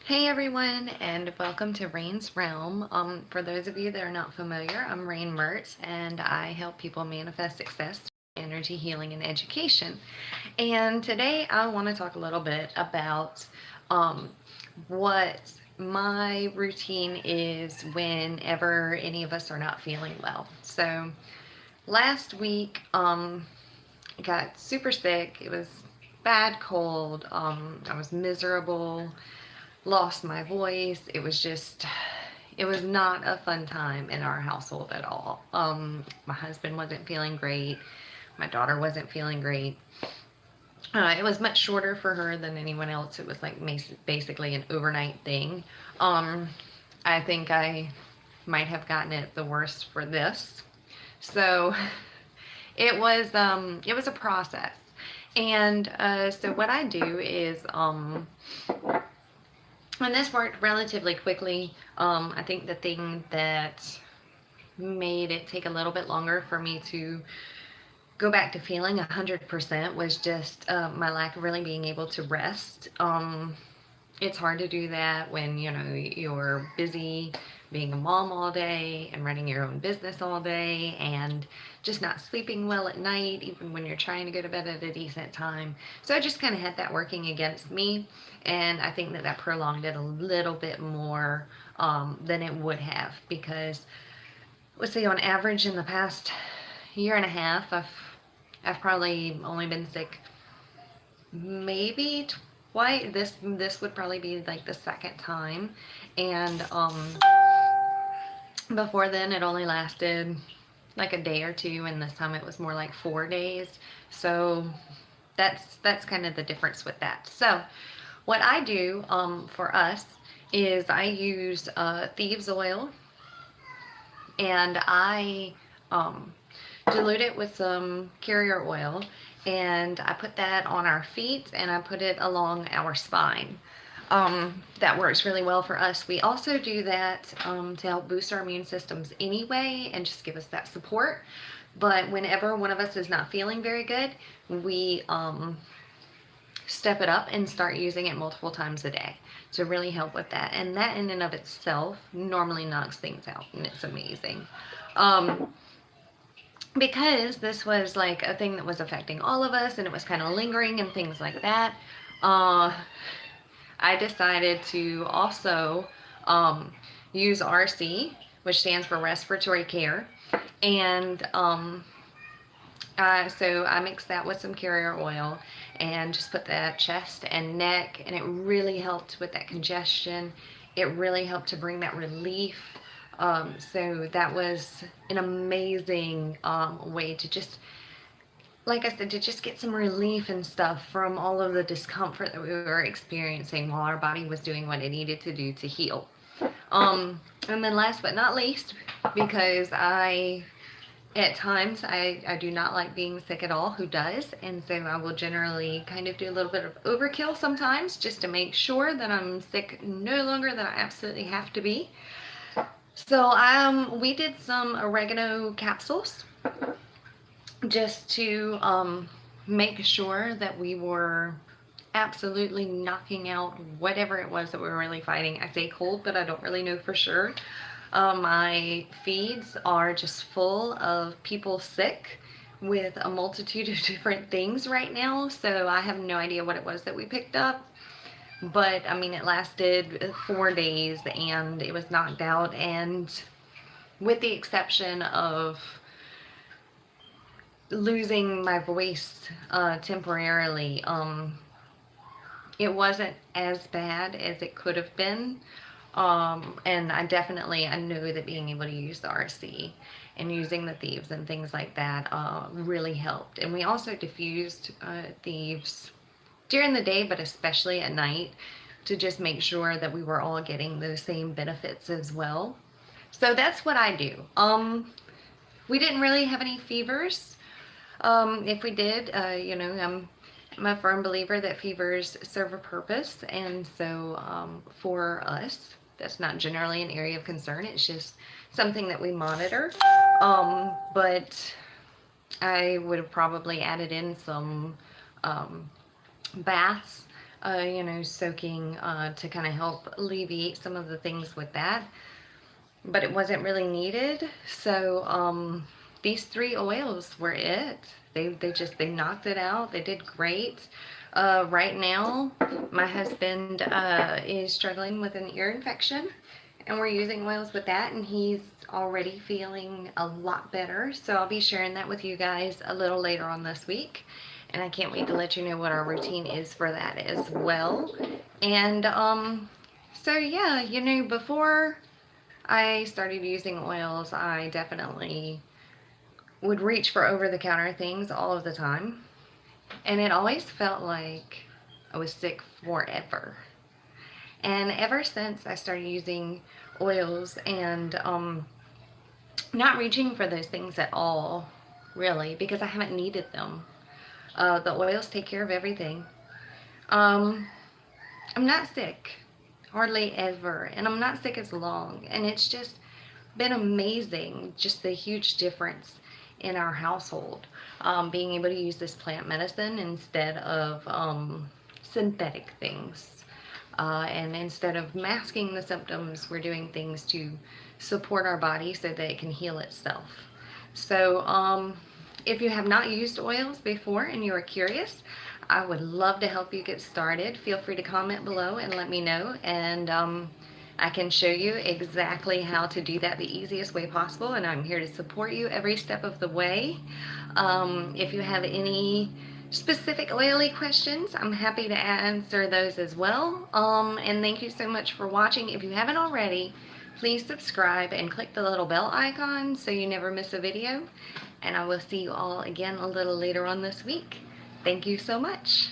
Hey everyone, and welcome to Raine's Realm. For those of you that are not familiar, I'm Raine Mertz, and I help people manifest success through energy healing and education. And today I want to talk a little bit about um, what my routine is whenever any of us are not feeling well. So last week, I got super sick. It was bad cold. I was miserable, lost my voice. It was not a fun time in our household at all. My husband wasn't feeling great. My daughter wasn't feeling great. It was much shorter for her than anyone else. It was like basically an overnight thing. Um, I think I might have gotten it the worst for this. So it was a process. And so what I do is and this worked relatively quickly. I think the thing that made it take a little bit longer for me to go back to feeling 100% was just my lack of really being able to rest. It's hard to do that when you're busy being a mom all day and running your own business all day and just not sleeping well at night, even when you're trying to go to bed at a decent time. So I just kind of had that working against me, and I think that that prolonged it a little bit more than it would have, because let's see, on average in the past year and a half, I've probably only been sick maybe twice. This would probably be like the second time, and before then it only lasted like a day or two, and this time it was more like 4 days. So that's kind of the difference with that. So what I do for us is I use Thieves Oil, and I dilute it with some carrier oil, and I put that on our feet and I put it along our spine. That works really well for us. We also do that to help boost our immune systems anyway and just give us that support. But whenever one of us is not feeling very good, we step it up and start using it multiple times a day to really help with that. And that in and of itself normally knocks things out, and it's amazing. Because this was like a thing that was affecting all of us and it was kind of lingering and things like that, I decided to also use RC, which stands for respiratory care. And so I mixed that with some carrier oil and just put that chest and neck, and it really helped with that congestion. It really helped to bring that relief. So that was an amazing way to just, like I said, to just get some relief and stuff from all of the discomfort that we were experiencing while our body was doing what it needed to do to heal. And then last but not least, because at times I do not like being sick at all. Who does? And so I will generally kind of do a little bit of overkill sometimes just to make sure that I'm sick no longer than I absolutely have to be. So we did some oregano capsules just to make sure that we were absolutely knocking out whatever it was that we were really fighting. I say cold, but I don't really know for sure. My feeds are just full of people sick with a multitude of different things right now, so I have no idea what it was that we picked up. But I mean, it lasted 4 days and it was knocked out, and with the exception of losing my voice temporarily, it wasn't as bad as it could have been. And I know that being able to use the RC and using the Thieves and things like that really helped. And we also diffused Thieves during the day, but especially at night, to just make sure that we were all getting those same benefits as well. So that's what I do. We didn't really have any fevers. If we did, I'm a firm believer that fevers serve a purpose, and so for us, that's not generally an area of concern. It's just something that we monitor. But I would have probably added in some baths you know, soaking to kind of help alleviate some of the things with that. But it wasn't really needed. So these 3 oils were it. They knocked it out. They did great. Right now, my husband is struggling with an ear infection, and we're using oils with that, and he's already feeling a lot better. So I'll be sharing that with you guys a little later on this week, and I can't wait to let you know what our routine is for that as well. And so yeah, you know, before I started using oils, I definitely would reach for over-the-counter things all of the time, and it always felt like I was sick forever. And ever since I started using oils and not reaching for those things at all, really, because I haven't needed them. The oils take care of everything. Um, I'm not sick, hardly ever, and I'm not sick as long. And it's just been amazing, just the huge difference in our household. Being able to use this plant medicine instead of synthetic things. And instead of masking the symptoms, we're doing things to support our body so that it can heal itself. So if you have not used oils before and you are curious, I would love to help you get started. Feel free to comment below and let me know, and I can show you exactly how to do that the easiest way possible, and I'm here to support you every step of the way. If you have any specific oily questions, I'm happy to answer those as well. And thank you so much for watching. If you haven't already, please subscribe and click the little bell icon so you never miss a video. And I will see you all again a little later on this week. Thank you so much.